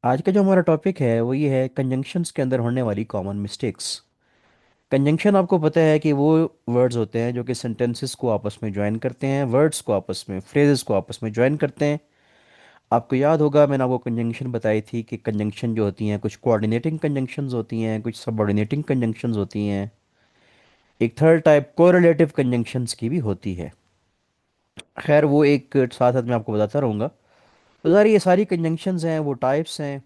आज का जो हमारा टॉपिक है वो ये है कंजंक्शंस के अंदर होने वाली कॉमन मिस्टेक्स। कंजंक्शन आपको पता है कि वो वर्ड्स होते हैं जो कि सेंटेंसेस को आपस में ज्वाइन करते हैं, वर्ड्स को आपस में, फ्रेजेस को आपस में ज्वाइन करते हैं। आपको याद होगा मैंने आपको कंजंक्शन बताई थी कि कंजंक्शन जो होती हैं कुछ कोऑर्डिनेटिंग कंजंक्शंस होती हैं, कुछ सबऑर्डिनेटिंग कंजंक्शंस होती हैं। एक थर्ड टाइप कोरिलेटिव कंजंक्शंस की भी होती है। खैर वो एक साथ साथ मैं आपको बताता रहूँगा। तो सारी ये सारी कंजंक्शंस हैं, वो टाइप्स हैं।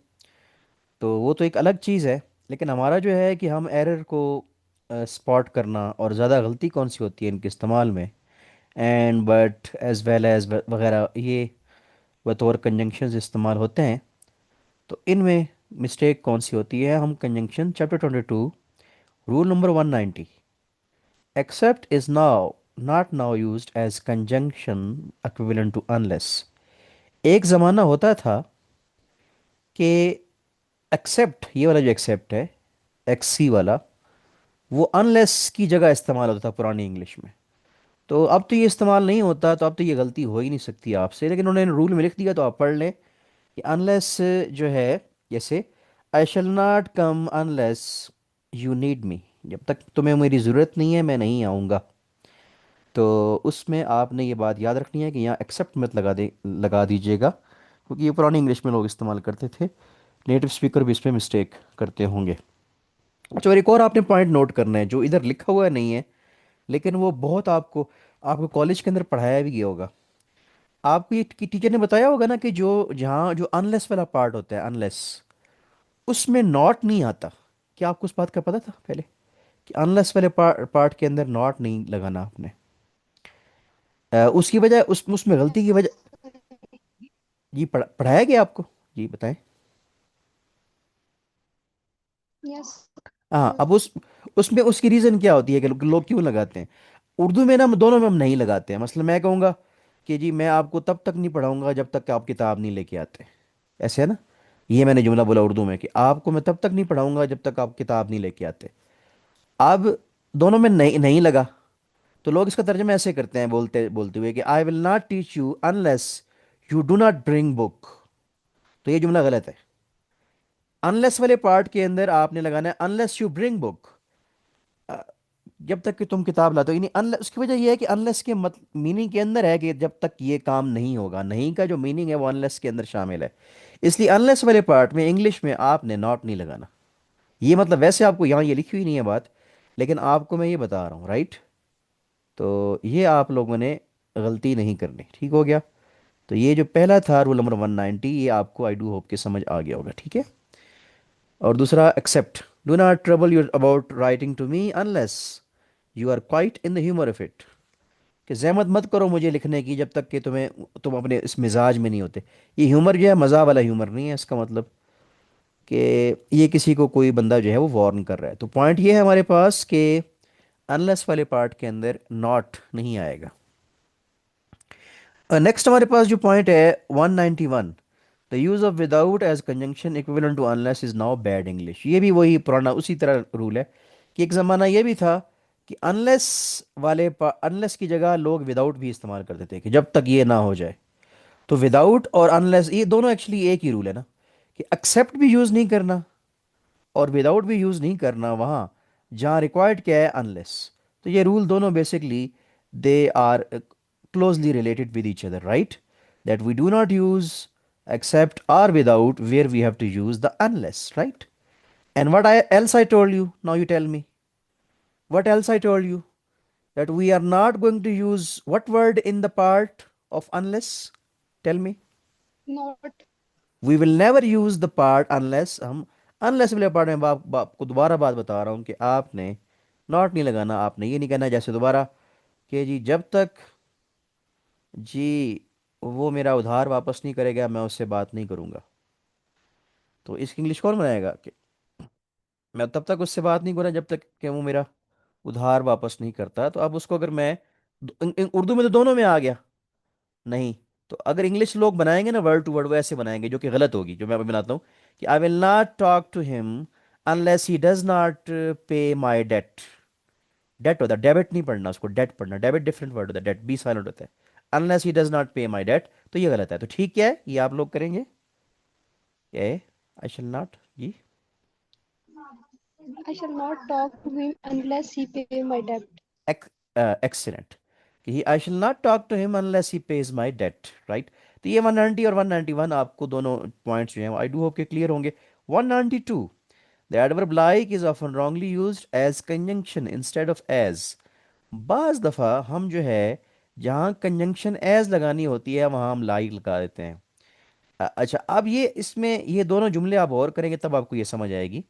तो वो तो एक अलग चीज़ है। लेकिन हमारा जो है कि हम एरर को स्पॉट करना और ज़्यादा गलती कौन सी होती है इनके इस्तेमाल में, and but as well as वगैरह, ये बतौर कंजंक्शंस इस्तेमाल होते हैं। तो इनमें मिस्टेक कौन सी होती है? हम conjunction chapter 22 rule number 190, except is now not now used as conjunction equivalent to unless. एक ज़माना होता था कि एक्सेप्ट, ये वाला जो एक्सेप्ट है, एक्सी वाला, वो अनलेस की जगह इस्तेमाल होता था पुरानी इंग्लिश में। तो अब तो ये इस्तेमाल नहीं होता, तो अब तो ये गलती हो ही नहीं सकती आपसे, लेकिन उन्होंने रूल में लिख दिया तो आप पढ़ लें कि अनलेस जो है, जैसे I shall not come unless you need me, जब तक तुम्हें मेरी ज़रूरत नहीं है मैं नहीं आऊँगा। तो उसमें आपने ये बात याद रखनी है कि यहाँ एक्सेप्ट मत लगा दीजिएगा, क्योंकि ये पुरानी इंग्लिश में लोग इस्तेमाल करते थे। नेटिव स्पीकर भी इसमें मिस्टेक करते होंगे। अच्छा, और एक और आपने पॉइंट नोट करना है जो इधर लिखा हुआ नहीं है, लेकिन वो बहुत आपको आपको कॉलेज के अंदर पढ़ाया भी गया होगा। आपको ये टीचर ने बताया होगा ना कि जो जहाँ जो अनलेस वाला पार्ट होता है, अनलेस, उसमें नॉट नहीं आता। क्या आपको उस बात का पता था पहले कि अनलेस वाले पार्ट के अंदर नॉट नहीं लगाना आपने? उसकी वजह उसमें गलती की वजह, जी पढ़ाया गया आपको? जी बताएं। यस हाँ, सर। अब उसमें उसकी रीज़न क्या होती है कि लोग क्यों लगाते हैं? उर्दू में ना दोनों में हम नहीं लगाते हैं। मतलब मैं कहूँगा कि जी मैं आपको तब तक नहीं पढ़ाऊंगा जब तक कि आप किताब नहीं लेके आते। ऐसे है ना? ये मैंने जुमला बोला उर्दू में कि आपको मैं तब तक नहीं पढ़ाऊंगा जब तक आप किताब नहीं लेके आते। अब दोनों में नहीं नहीं लगा, तो लोग इसका तर्जुमा ऐसे करते हैं, बोलते बोलते हुए कि I will not teach you unless you do not bring book. तो ये जुमला गलत है। अनलेस वाले पार्ट के अंदर आपने लगाना है अनलेस यू ब्रिंग बुक, जब तक कि तुम किताब लाते हो। यानी अनलेस, उसकी वजह यह है कि अनलेस के मत मीनिंग के अंदर है कि जब तक ये काम नहीं होगा, नहीं का जो मीनिंग है वो अनलेस के अंदर शामिल है। इसलिए अनलेस वाले पार्ट में इंग्लिश में आपने नॉट नहीं लगाना। ये मतलब वैसे आपको यहाँ ये लिखी हुई नहीं है बात, लेकिन आपको मैं ये बता रहा हूँ, राइट? तो ये आप लोगों ने गलती नहीं करनी, ठीक हो गया? तो ये जो पहला था रूल नंबर 190, ये आपको आई डू होप के समझ आ गया होगा, ठीक है? और दूसरा except, do not trouble your about writing to me unless you are quite in the humour of it. कि जहमत मत करो मुझे लिखने की जब तक कि तुम अपने इस मिजाज में नहीं होते। ये ह्यूमर जो है मज़ा वाला ह्यूमर नहीं है, इसका मतलब कि ये किसी को कोई बंदा जो है वो वार्न कर रहा है। तो पॉइंट ये है हमारे पास कि अनलेस वाले पार्ट के अंदर नॉट नहीं आएगा। नेक्स्ट हमारे पास जो पॉइंट है 191, the use of without as conjunction equivalent to unless is now bad English. ये भी वही पुराना उसी तरह रूल है कि एक ज़माना ये भी था कि अनलेस अनलेस की जगह लोग विदाउट भी इस्तेमाल करते थे कि जब तक ये ना हो जाए। तो विदाउट और अनलेस ये दोनों एक्चुअली एक ही रूल है ना, कि एक्सेप्ट भी यूज़ नहीं करना और विदाउट भी यूज़ नहीं करना वहाँ जहाँ रिक्वायर्ड क्या है, अनलेस। तो ये रूल दोनों basically they are closely related with each other, right? That we do not use except or without where we have to use the unless, right? And else I told you? Now you tell me. What else I told you? That we are not going to use what word in the part of unless? Tell me. Not. We will never use the part unless, हम unless वाले part में बाप बाप को दोबारा बात बता रहा हूँ कि आपने नॉट नहीं लगाना। आपने ये नहीं कहना जैसे दोबारा कि जी जब तक जी वो मेरा उधार वापस नहीं करेगा मैं उससे बात नहीं करूंगा। तो इसकी इंग्लिश कौन बनाएगा कि मैं तब तक उससे बात नहीं करूँ जब तक कि वो मेरा उधार वापस नहीं करता। तो अब उसको अगर मैं उर्दू में तो दोनों में आ गया नहीं। तो अगर इंग्लिश लोग बनाएंगे ना वर्ड टू वर्ड, वो ऐसे बनाएंगे जो कि गलत होगी, जो मैं अभी बनाता हूँ कि I will not talk to him unless he does not pay my date. Date होता है, डेबिट नहीं पढ़ना, उसको डेट पढ़ना। डेबिट डिफरेंट वर्ड होता है, डेट बी साइलेंट होता है। Unless he does not pay my date, तो ये गलत है। तो ठीक है, ये आप लोग करेंगे ये आई शैल नॉट, जी। I shall not talk to him unless he pay my debt. Excellent, कि I shall not talk to him unless he pays my debt, right. तो ये 190 और 191 आपको दोनों पॉइंट्स जो हैं आई डू होप के क्लियर होंगे। 192, the adverb like is often wrongly used as conjunction instead of as. बाज दफ़ा हम जो है जहाँ कंजंक्शन एज लगानी होती है वहाँ हम लाइक लगा देते हैं। अच्छा, अब ये इसमें ये दोनों जुमले आप और करेंगे तब आपको ये समझ आएगी।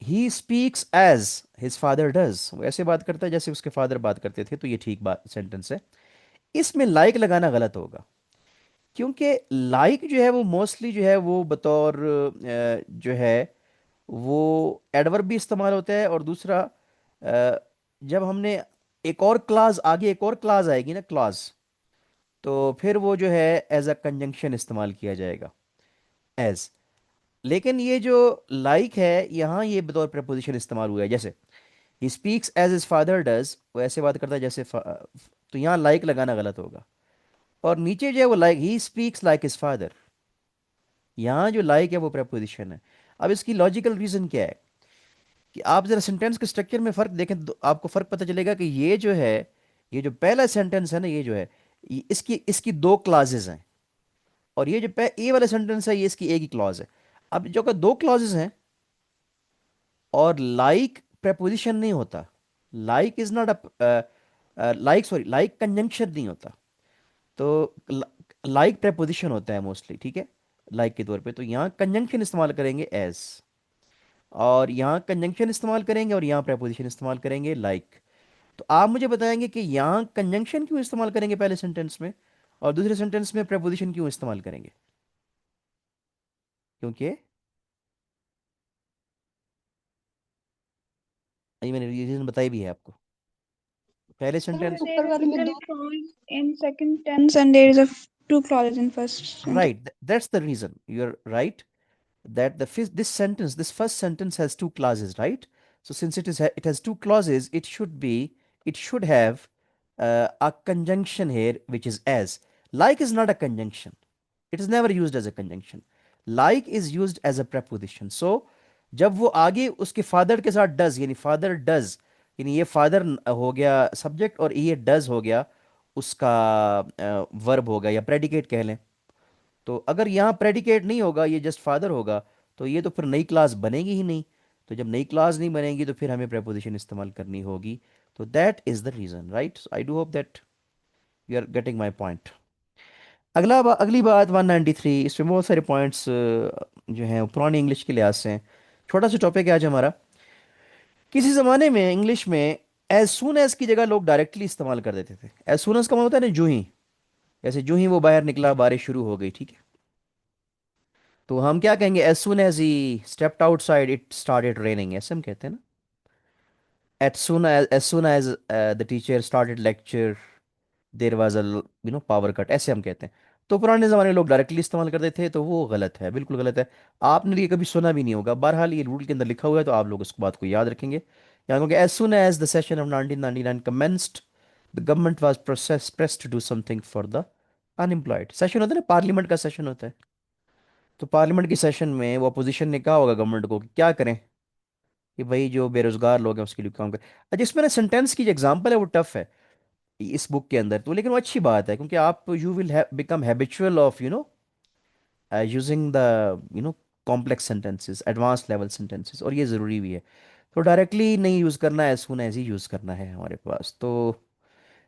He speaks as his father does, वो ऐसे बात करता है जैसे उसके फादर बात करते थे, तो ये ठीक बात सेंटेंस है। इसमें लाइक लगाना गलत होगा, क्योंकि लाइक जो है वो मोस्टली जो है वो बतौर जो है वो एडवर्ब भी इस्तेमाल होता है, और दूसरा जब हमने एक और क्लाज आगे एक और क्लाज आएगी ना, क्लाज, तो फिर वो जो है एज अ कंजंक्शन इस्तेमाल किया जाएगा, एज। लेकिन ये जो लाइक है यहाँ ये बतौर प्रपोजिशन इस्तेमाल हुआ है, जैसे he speaks as his father does, वो ऐसे बात करता है जैसे तो यहाँ लाइक लगाना गलत होगा। और नीचे जो है वो like he speaks like his father, यहाँ जो लाइक है वो प्रपोजिशन है। अब इसकी लॉजिकल रीजन क्या है कि आप जरा सेंटेंस के स्ट्रक्चर में फर्क देखें तो आपको फर्क पता चलेगा कि ये जो है, ये जो पहला सेंटेंस है ना, ये जो है इसकी इसकी दो क्लाजेज हैं, और ये जो ए वाला सेंटेंस है ये इसकी एक ही क्लॉज है। अब जो का दो क्लॉजेज हैं और लाइक preposition नहीं होता, like is not a like, sorry, like conjunction नहीं होता, तो लाइक preposition होता है मोस्टली, ठीक है, लाइक के तौर पे। तो यहाँ कंजंक्शन इस्तेमाल करेंगे एज, और यहाँ कंजंक्शन इस्तेमाल करेंगे, और यहाँ preposition इस्तेमाल करेंगे लाइक। तो आप मुझे बताएंगे कि यहाँ कंजंक्शन क्यों इस्तेमाल करेंगे पहले सेंटेंस में, और दूसरे सेंटेंस में preposition क्यों इस्तेमाल करेंगे? क्योंकि ये मैंने रीजन बताई भी है आपको, पहले सर सेंटेंस। ऊपर वाले में There दो। is clause in second tense and there is a two clauses in first sentence. Right, that's the reason. You're right that this sentence, this first sentence has two clauses, right? So since it has two clauses, it should have a conjunction here, which is as. Like is not a conjunction. It is never used as a conjunction. Like is used as a preposition. So जब वो आगे उसके father के साथ does, यानी father does, यानी ये father हो गया सब्जेक्ट और ये डज हो गया उसका वर्ब होगा या प्रेडिकेट कह लें। तो अगर यहाँ प्रेडिकेट नहीं होगा, ये जस्ट फादर होगा, तो ये तो फिर नई क्लास बनेगी ही नहीं। तो जब नई क्लास नहीं बनेगी तो फिर हमें प्रेपोजिशन इस्तेमाल करनी होगी। तो that is the reason, right. I do hope that you are getting my point. अगली बात 193, इसमें बहुत सारे पॉइंट्स जो हैं वो पुरानी इंग्लिश के लिहाज से हैं। छोटा सा टॉपिक है आज हमारा। किसी ज़माने में इंग्लिश में एज सुन एज की जगह लोग डायरेक्टली इस्तेमाल कर देते थे। एज सुन एज का मतलब होता है ना जूं ही, जैसे जूं ही वो बाहर निकला बारिश शुरू हो गई, ठीक है। तो हम क्या कहेंगे, as soon as he stepped outside it started raining, ऐसे हम कहते हैं ना। As soon as the teacher started lecture there was a power cut, ऐसे हम कहते हैं। तो पुराने ज़माने में लोग डायरेक्टली इस्तेमाल करते थे, तो वो गलत है, बिल्कुल गलत है। आपने ये कभी सुना भी नहीं होगा, बहरहाल ये रूल के अंदर लिखा हुआ है, तो आप लोग इस बात को याद रखेंगे। यहाँ क्योंकि as soon as the session of 1999 commenced the government was pressed to do something for the unemployed. Session होता है ना, पार्लियामेंट का सेशन होता है। तो पार्लियामेंट की सेशन में वो अपोजिशन ने कहा होगा गवर्नमेंट को कि क्या करें कि भाई जो बेरोजगार लोग हैं उसके लिए काम करें। अच्छा, इसमें ना सेंटेंस की जो एग्जांपल है वो टफ है इस बुक के अंदर, तो लेकिन वो अच्छी बात है, क्योंकि आप you will become habitual of using the you know complex sentences, advance level sentences, और ये ज़रूरी भी है। तो डायरेक्टली नहीं यूज़ करना है, as soon as he use करना है हमारे पास। तो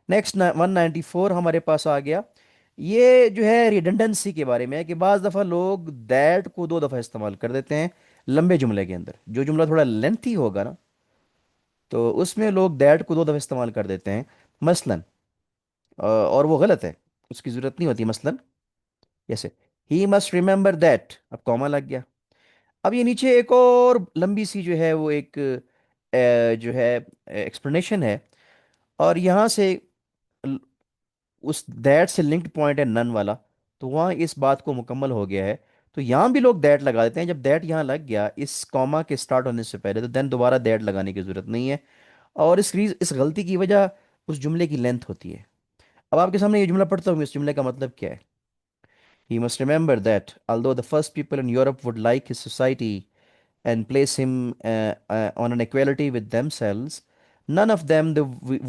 नेक्स्ट 194 हमारे पास आ गया। ये जो है रिडंडेंसी के बारे में है कि बाज़ दफ़ा लोग दैट को दो दफ़ा इस्तेमाल कर देते हैं लंबे जुमले के अंदर। जो जुमला थोड़ा लेंथी होगा ना, तो उसमें लोग दैट को दो दफ़ा इस्तेमाल कर देते हैं। मसलन और वो गलत है, उसकी ज़रूरत नहीं होती। मसलन जैसे ही मस्ट रिमेंबर दैट, अब कॉमा लग गया। अब ये नीचे एक और लंबी सी जो है वो एक जो है एक्सप्लेनेशन है, और यहाँ से ल- उस दैट से लिंक्ड पॉइंट है नन वाला, तो वहाँ इस बात को मुकम्मल हो गया है। तो यहाँ भी लोग दैट लगा देते हैं। जब दैट यहाँ लग गया इस कॉमा के स्टार्ट होने से पहले, तो देन दोबारा दैट लगाने की ज़रूरत नहीं है। और इस गलती की वजह उस जुमले की लेंथ होती है। अब आपके सामने ये जुमला पढ़ता हूँ, इस जुमले का मतलब क्या है। He must remember that although the first people in Europe would like his society and place him on an equality with themselves, none of them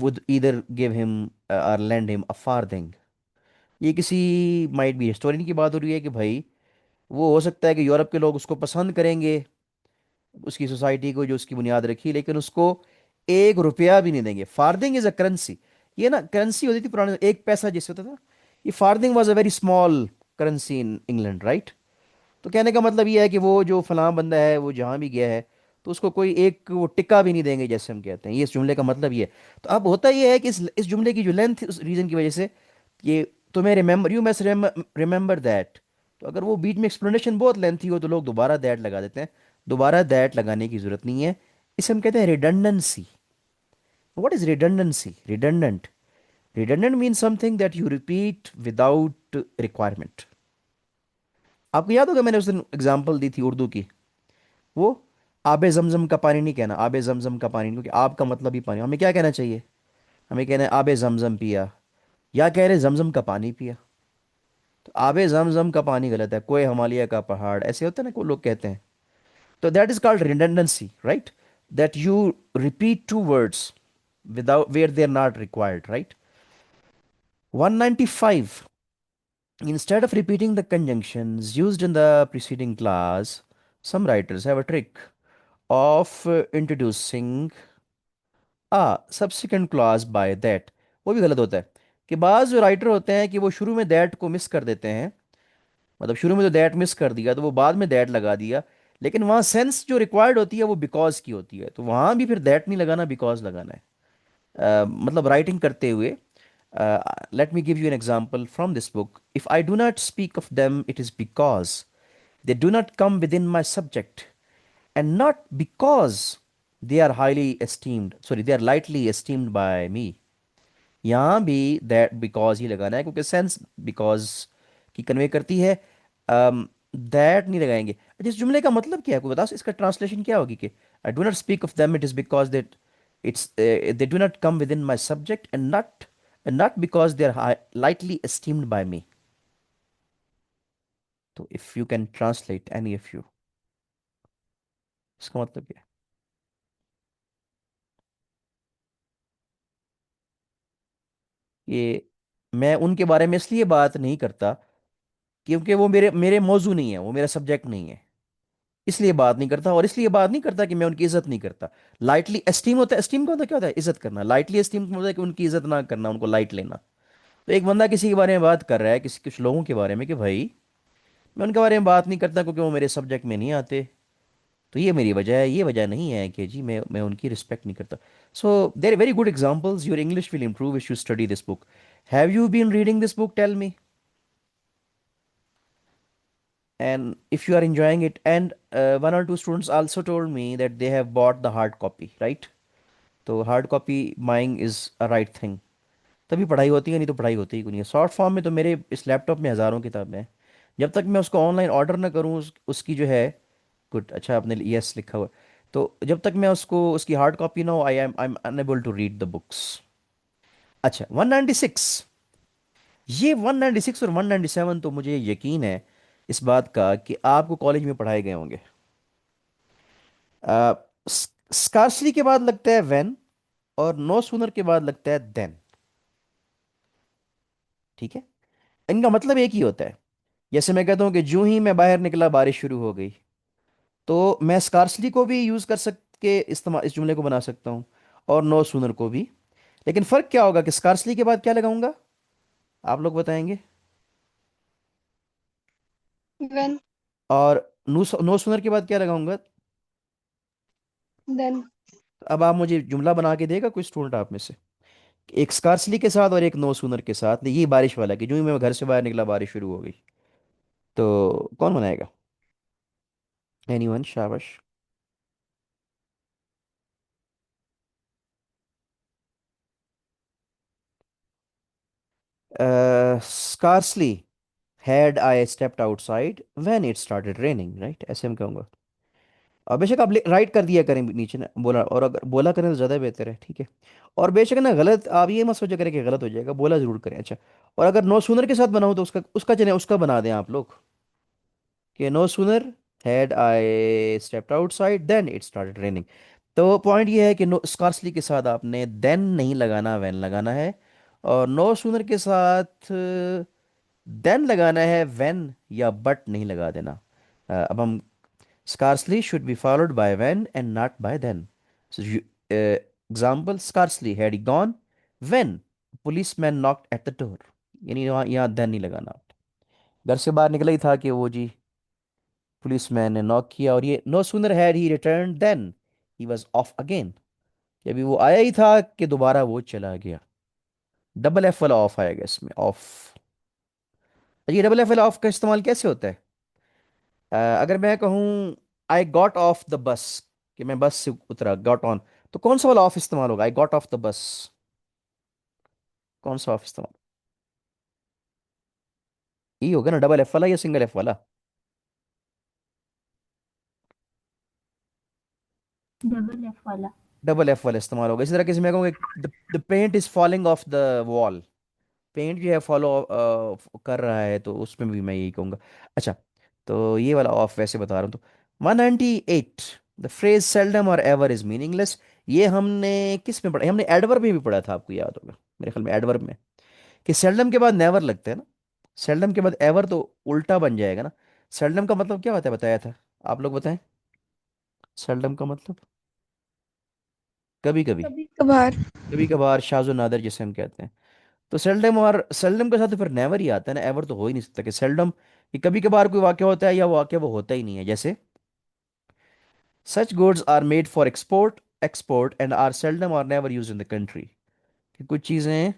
would either give him or lend him a farthing. ये किसी might भी historian की बात हो रही है कि भाई वो हो सकता है कि यूरोप के लोग उसको पसंद करेंगे, उसकी सोसाइटी को जो उसकी बुनियाद रखी, लेकिन उसको 1 रुपया भी नहीं देंगे। फार्दिंग इज अ करेंसी। ये ना करेंसी होती थी पुराने, 1 पैसा जिससे होता था। ये farthing was a very small currency in England, right. तो कहने का मतलब ये है कि वो जो फलां बंदा है वो जहाँ भी गया है तो उसको कोई एक वो टिक्का भी नहीं देंगे, जैसे हम कहते हैं। ये इस जुमले का मतलब ये है। तो अब होता ये है कि इस जुमले की जो लेंथ, उस रीजन की वजह से ये तुम्हें remember, you must remember that. तो अगर वो बीच में एक्सप्लेनेशन बहुत लेंथी हो तो लोग दोबारा दैट लगा देते हैं। दोबारा दैट लगाने की जरूरत नहीं है। इसे हम कहते हैं redundancy. What is redundancy? Redundant means something that you repeat without requirement. आपको याद होगा मैंने उस दिन एग्जाम्पल दी थी उर्दू की, वो आबे जमजम का पानी नहीं कहना, आबे जमजम का पानी नहीं, क्योंकि आब का मतलब ही पानी। हमें क्या कहना चाहिए? हमें कहना है आबे जमजम पिया, या कह रहे जमजम का पानी पिया। तो आबे जमजम का पानी गलत है, कोई हिमालय का पहाड़, ऐसे होता है ना, कोई लोग कहते हैं। तो that is called redundancy, right. That you repeat two words without where they are not required, right? 195. Instead of repeating the conjunctions used in the preceding class, some writers have a trick of introducing subsequent clause by that। वो भी गलत होता है कि बाज जो writer होते हैं कि वो शुरू में दैट को मिस कर देते हैं। मतलब शुरू में तो दैट मिस कर दिया तो वो बाद में दैट लगा दिया, लेकिन वहाँ सेंस जो रिक्वायर्ड होती है वो बिकॉज की होती है, तो वहाँ भी फिर दैट नहीं लगाना, बिकॉज लगाना है। मतलब राइटिंग करते हुए, let me give you an example from this book. If I do not speak of them it is because they do not come with in my subject and not because they are highly esteemed, sorry, they are lightly esteemed by me। यहाँ भी that because ही लगाना है, क्योंकि sense because की convey करती है। that नहीं लगाएंगे। अच्छा, इस जुमले का मतलब क्या है, कोई बताओ, इसका ट्रांसलेशन क्या होगी कि I do not speak of them it is because that it's they do not come with in my subject and not because they are lightly esteemed by me. तो if you can translate any of you, इसका मतलब क्या है? ये मैं उनके बारे में इसलिए बात नहीं करता क्योंकि वो मेरे मेरे मौजू नहीं है, वो मेरा सब्जेक्ट नहीं है, इसलिए बात नहीं करता। और इसलिए बात नहीं करता कि मैं उनकी इज्जत नहीं करता। लाइटली एस्टीम होता है, एस्टीम का होता है क्या होता है? इज्जत करना। लाइटली एस्टीम होता है कि उनकी इज्जत ना करना, उनको लाइट लेना। तो एक बंदा किसी के बारे में बात कर रहा है, किसी कुछ लोगों के बारे में, कि भाई मैं उनके बारे में बात नहीं करता क्योंकि वो मेरे सब्जेक्ट में नहीं आते। तो ये मेरी वजह है, ये वजह नहीं है कि जी मैं उनकी रिस्पेक्ट नहीं करता। So there very good examples. Your English will improve if you study this book। Have you been reading this book? Tell me. And if you are enjoying it, and one or two students also told me that they have bought the hard copy, right? तो hard copy buying is a right thing. तभी पढ़ाई होती है, नहीं तो पढ़ाई होती ही कोई नहीं है। शॉर्ट फॉर्म में तो मेरे इस लैपटॉप में हज़ारों किताबें हैं। जब तक मैं उसको ऑनलाइन ऑर्डर ना करूँ, उसकी जो है, गुड, अच्छा आपने यस लिखा हुआ। तो जब तक मैं उसको उसकी हार्ड कॉपी ना हो, I am unable to read the books. अच्छा, 196। ये 196 और 197 तो मुझे यकीन है इस बात का कि आपको कॉलेज में पढ़ाए गए होंगे। स्कार्सली के बाद लगता है व्हेन, और नो सूनर के बाद लगता है देन। ठीक है, इनका मतलब एक ही होता है। जैसे मैं कहता हूं कि जूं ही मैं बाहर निकला बारिश शुरू हो गई, तो मैं स्कार्सली को भी यूज कर सके, इस्तेमाल इस जुमले को बना सकता हूं, और नो सूनर को भी। लेकिन फर्क क्या होगा कि स्कार्सली के बाद क्या लगाऊंगा? आप लोग बताएंगे। when, और नो सूनर के बाद क्या लगाऊंगा? then, अब आप मुझे जुमला बना के देगा कोई स्टूडेंट आप में से, एक स्कार्सली के साथ और एक नो सूनर के साथ, ये बारिश वाला कि जो ही मैं घर से बाहर निकला बारिश शुरू हो गई। तो कौन बनाएगा? एनीवन? शाबाश। scarcely had I stepped outside when it started raining, right? ऐसे हम कहूँगा। और बेशक आप राइट कर दिया करें नीचे ना, बोला, और अगर बोला करें तो ज़्यादा बेहतर है, ठीक है। और बेशक ना गलत आप ये मत सोचा करें कि गलत हो जाएगा, बोला जरूर करें, अच्छा। और अगर नो सूनर के साथ बनाऊँ तो उसका उसका चले उसका बना दें आप लोग, कि no sooner had I stepped outside then it started raining. तो पॉइंट ये है कि नो स्कार्सली के साथ आपने देन नहीं लगाना, वेन लगाना है। और नो सूनर के साथ देन लगाना है, वेन या बट नहीं लगा देना। अब हम scarcely should be followed by when and not by then. So, example, scarcely had he gone when policeman knocked at the door. यानी यहाँ then नहीं लगाना आपने। घर से बाहर निकला ही था कि वो जी पुलिसमैन ने नॉक किया, और ये no sooner had he returned then he was off again। कि अभी वो आया ही था कि दोबारा वो चला गया। डबल एफ वाला ऑफ आएगा इसमें, ऑफ। ये डबल एफ वाला ऑफ का इस्तेमाल कैसे होता है? अगर मैं कहूँ I got off the bus, कि मैं बस से उतरा, गॉट ऑन, तो कौन सा वाला ऑफ इस्तेमाल होगा? I got off the bus, कौन सा ऑफ इस्तेमाल? ये होगा ना डबल एफ वाला या सिंगल एफ वाला? डबल एफ वाला। डबल एफ वाला इस्तेमाल होगा। इसी तरह किसी मैं कहूँगा the paint is falling off the wall, paint जो है फॉलो कर रहा है, तो उसमें भी मैं यही कहूँगा। अच्छा, तो ये वाला ऑफ वैसे बता रहा हूँ तो 198, द फ्रेज सेल्डम और एवर इज मीनिंगलेस। ये हमने किस में पढ़ा? हमने एडवर्ब में भी पढ़ा था, आपको याद होगा मेरे ख्याल में, एडवर्ब में, कि सेल्डम के बाद नेवर लगता है ना, सेल्डम के बाद एवर तो उल्टा बन जाएगा ना। सेल्डम का मतलब क्या होता है बताया था, आप लोग बताएं। सेल्डम का मतलब कभी कभी, कभी कभार। कभी कभार, शाज़ो नादर जिसे हम कहते हैं। तो सेल्डम, और सेल्डम के साथ तो फिर नेवर ही आता है ना, एवर तो हो ही नहीं सकता कि सेल्डम, कि कभी कभार कोई वाक्य होता है या वो वाक्य वो होता ही नहीं है। जैसे such goods are made for export export and are seldom or never use in the country. कि कुछ चीज़ें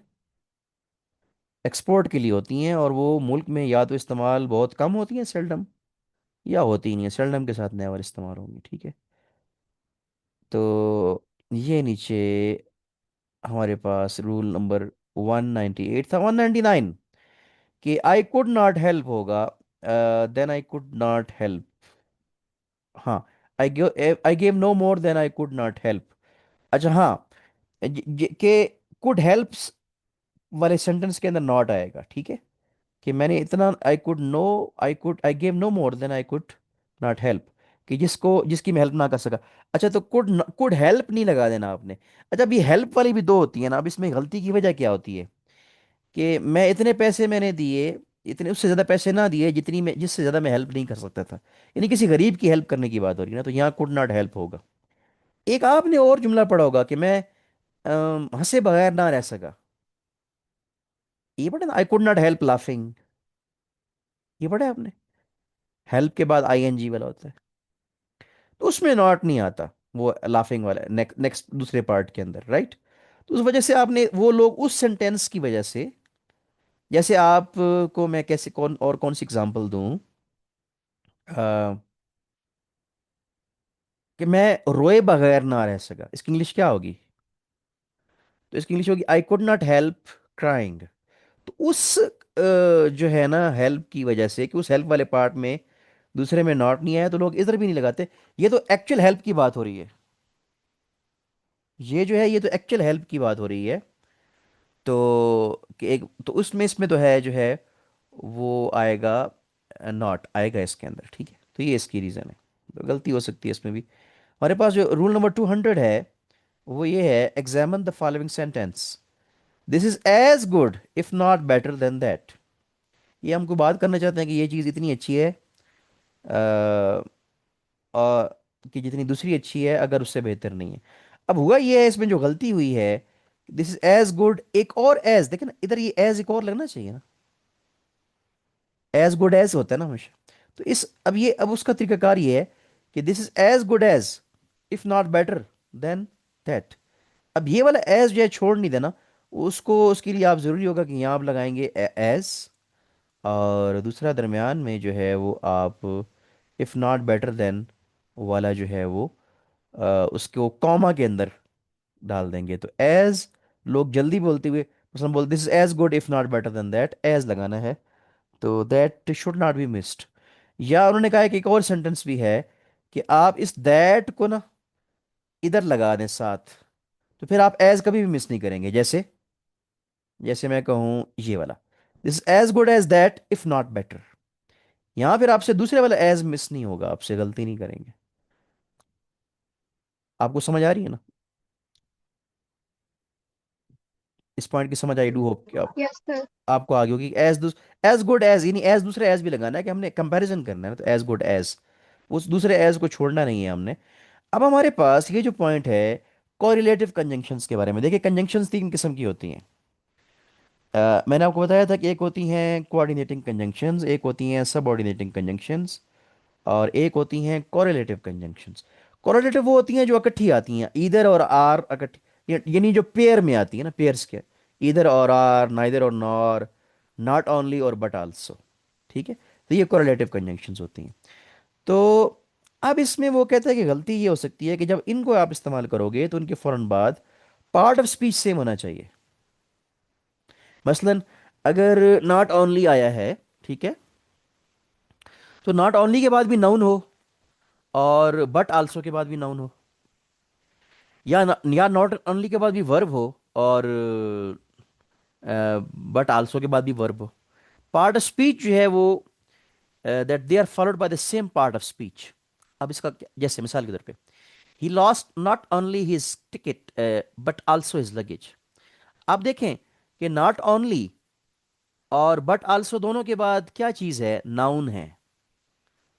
एक्सपोर्ट के लिए होती हैं और वो मुल्क में या तो इस्तेमाल बहुत कम होती हैं, सेल्डम, या होती ही नहीं है, सेल्डम के साथ नेवर इस्तेमाल होंगी, ठीक है। तो ये नीचे हमारे पास रूल नंबर 198 था। 199, कि आई कुड नॉट हेल्प होगा, then I could not help. हाँ, I gave no more than I could not help. अच्छा हाँ, के कुड हेल्प्स वाले सेंटेंस के अंदर नॉट आएगा, ठीक है। कि मैंने इतना, I gave no more than I could not help, कि जिसको जिसकी मैं हेल्प ना कर सका। अच्छा, तो कुड हेल्प नहीं लगा देना आपने। अच्छा, अभी हेल्प वाली भी दो होती है ना, अब इसमें गलती की वजह क्या होती है? कि मैं इतने पैसे मैंने दिए, इतने उससे ज़्यादा पैसे ना दिए जितनी मैं, जिससे ज़्यादा मैं हेल्प नहीं कर सकता था। यानी किसी गरीब की हेल्प करने की बात हो रही है ना, तो यहाँ कुड नॉट हेल्प होगा। एक आपने और जुमला पढ़ा होगा कि मैं हंसे बगैर ना रह सका। ये पढ़ा ना, आई कुड नॉट हेल्प लाफिंग, ये पढ़ा है आपने? हेल्प के बाद आईएनजी वाला होता है, तो उसमें नॉट नहीं आता, वो लाफिंग वाला नेक्स्ट दूसरे पार्ट के अंदर, राइट। तो उस वजह से आपने, वो लोग उस सेंटेंस की वजह से, जैसे आप को मैं कैसे कौन सी एग्जांपल दूं, कि मैं रोए बगैर ना रह सका, इसकी इंग्लिश क्या होगी? तो इसकी इंग्लिश होगी आई कुड नॉट हेल्प क्राइंग। तो उस जो है ना हेल्प की वजह से, कि उस हेल्प वाले पार्ट में दूसरे में नॉट नहीं आया, तो लोग इधर भी नहीं लगाते। ये तो एक्चुअल हेल्प की बात हो रही है, ये जो है ये तो एक्चुअल हेल्प की बात हो रही है। तो कि एक तो उसमें इसमें तो है जो है वो आएगा, नॉट आएगा इसके अंदर, ठीक है। तो ये इसकी रीज़न है, तो गलती हो सकती है इसमें भी। हमारे पास जो रूल नंबर 200 है वो ये है, examine the following sentence, this is as good if not better than that. ये हमको बात करना चाहते हैं कि ये चीज़ इतनी अच्छी है, और कि जितनी दूसरी अच्छी है अगर उससे बेहतर नहीं है। अब हुआ ये है, इसमें जो गलती हुई है, दिस इज एज गुड, एक और एज, देखे ना इधर, ये एज एक और लगना चाहिए ना, एज गुड एज होता है ना हमेशा। तो इस अब ये अब उसका तरीकाकार ये है कि this is as good as if not better than that. अब ये वाला एज जो है छोड़ नहीं देना उसको, उसके लिए आप जरूरी होगा कि यहाँ आप लगाएंगे एज, और दूसरा दरमियान में जो है वो आप इफ नॉट बेटर देन वाला जो है वो उसको कॉमा के अंदर डाल देंगे। तो एज, लोग जल्दी बोलते हुए मसलन बोल, this is as good if not better than that, as लगाना है, तो that should not be missed. या उन्होंने कहा है कि एक और सेंटेंस भी है कि आप इस दैट को ना इधर लगा दें साथ, तो फिर आप एज कभी भी मिस नहीं करेंगे। जैसे जैसे मैं कहूँ ये वाला, this as good as that if not better, यहां फिर आपसे दूसरे वाला एज मिस नहीं होगा, आपसे गलती नहीं करेंगे। आपको समझ आ रही है ना? इस पॉइंट की समझ आई, डू होप कि यस सर। आपको आ गई होगी। एज गुड एज, यानी एज दूसरे एज भी लगाना है कि हमने कंपैरिजन करना है, तो एज गुड एज, उस दूसरे एज को छोड़ना नहीं है हमने। अब हमारे पास ये जो पॉइंट है कोरिलेटिव कंजंक्शंस के बारे में, देखिए कंजंक्शंस तीन किस्म की होती हैं। मैंने आपको बताया था कि एक होती हैं कोऑर्डिनेटिंग कंजंक्शंस, एक होती हैं सबऑर्डिनेटिंग कंजंक्शंस, और एक होती हैं कोरिलेटिव कंजंक्शंस। कोरिलेटिव वो होती हैं जो इकट्ठी आती हैं, ईदर और आर इकट्ठी, यानी जो पेयर में आती है ना, पेयर्स के, ईदर और आर, नाइदर और नॉर, नॉट ओनली और बट आल्सो। ठीक है, तो ये कोरिलेटिव कंजंक्शंस होती हैं। तो अब इसमें वो कहते हैं कि गलती ये हो सकती है कि जब इनको आप इस्तेमाल करोगे तो उनके फौरन बाद पार्ट ऑफ स्पीच सेम होना चाहिए। मसलन अगर नॉट ओनली आया है, ठीक है, तो नॉट ओनली के बाद भी नाउन हो, और बट आल्सो के बाद भी नाउन हो, या नॉट ओनली के बाद भी वर्ब हो, और बट आल्सो के बाद भी वर्ब हो। पार्ट ऑफ स्पीच जो है वो that they are followed by the same part of speech. अब इसका जैसे मिसाल के तौर पे, he lost not only his ticket but also his luggage. आप देखें कि नॉट ओनली और बट आल्सो दोनों के बाद क्या चीज़ है, नाउन है,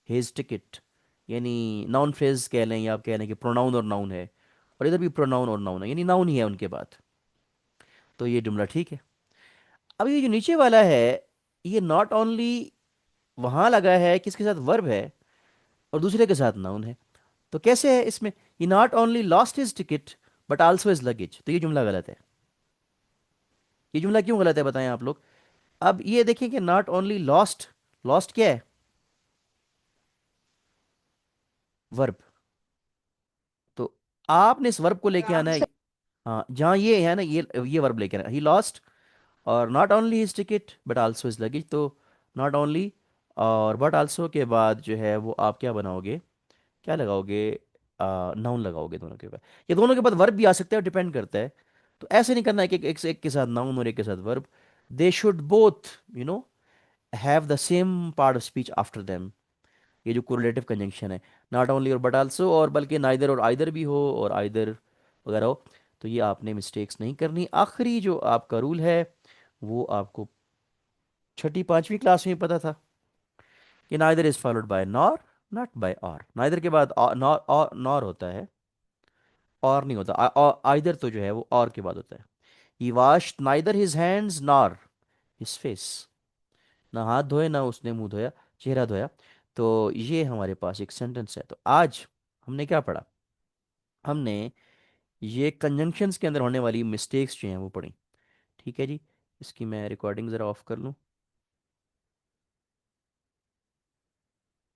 हिज टिकट, यानी नाउन फ्रेज कह लें, या आप कह लें कि प्रोनाउन और नाउन है, और इधर भी प्रोनाउन और नाउन है, यानी नाउन ही है उनके बाद। तो ये जुमला ठीक है। अब ये जो नीचे वाला है, ये नॉट ओनली वहां लगा है किसके साथ, वर्ब है, और दूसरे के साथ नाउन है। तो कैसे है इसमें, he not only lost his ticket but also his luggage, तो ये जुमला गलत है। ये जुमला क्यों गलत है बताएं आप लोग। अब ये देखें कि नॉट ओनली लॉस्ट, लॉस्ट क्या है, वर्ब। तो आपने इस वर्ब को लेके आना है, हाँ, जहाँ ये है ना, ये वर्ब लेके आना, ही लॉस्ट और not only his ticket but also his luggage. तो नॉट ओनली और बट आल्सो के बाद जो है वो आप क्या बनाओगे, क्या लगाओगे, नाउन लगाओगे दोनों के बाद। ये दोनों के बाद वर्ब भी आ सकता है, डिपेंड करता है। तो ऐसे नहीं करना है कि एक के साथ नाउन और एक के साथ verb. They should both you know have the same part of speech after them. ये जो कोरिलेटिव कंजंक्शन है, नॉट ओनली और बट आल्सो, और बल्कि नाइदर और आइदर भी हो, और आइदर वगैरह हो, तो ये आपने मिस्टेक्स नहीं करनी। आखिरी जो आपका रूल है वो आपको छठी पांचवी क्लास में पता था कि neither is followed by nor, not by or. Neither के बाद नॉर नॉर होता है, और नहीं होता। आइदर तो जो है वो और के बाद होता है। He washed neither his hands nor his face, ना हाथ धोए ना उसने मुंह धोया, चेहरा धोया। तो ये हमारे पास एक सेंटेंस है। तो आज हमने क्या पढ़ा, हमने ये कंजंक्शंस के अंदर होने वाली मिस्टेक्स जो हैं वो पढ़ी। ठीक है जी, इसकी मैं रिकॉर्डिंग ज़रा ऑफ कर लूँ।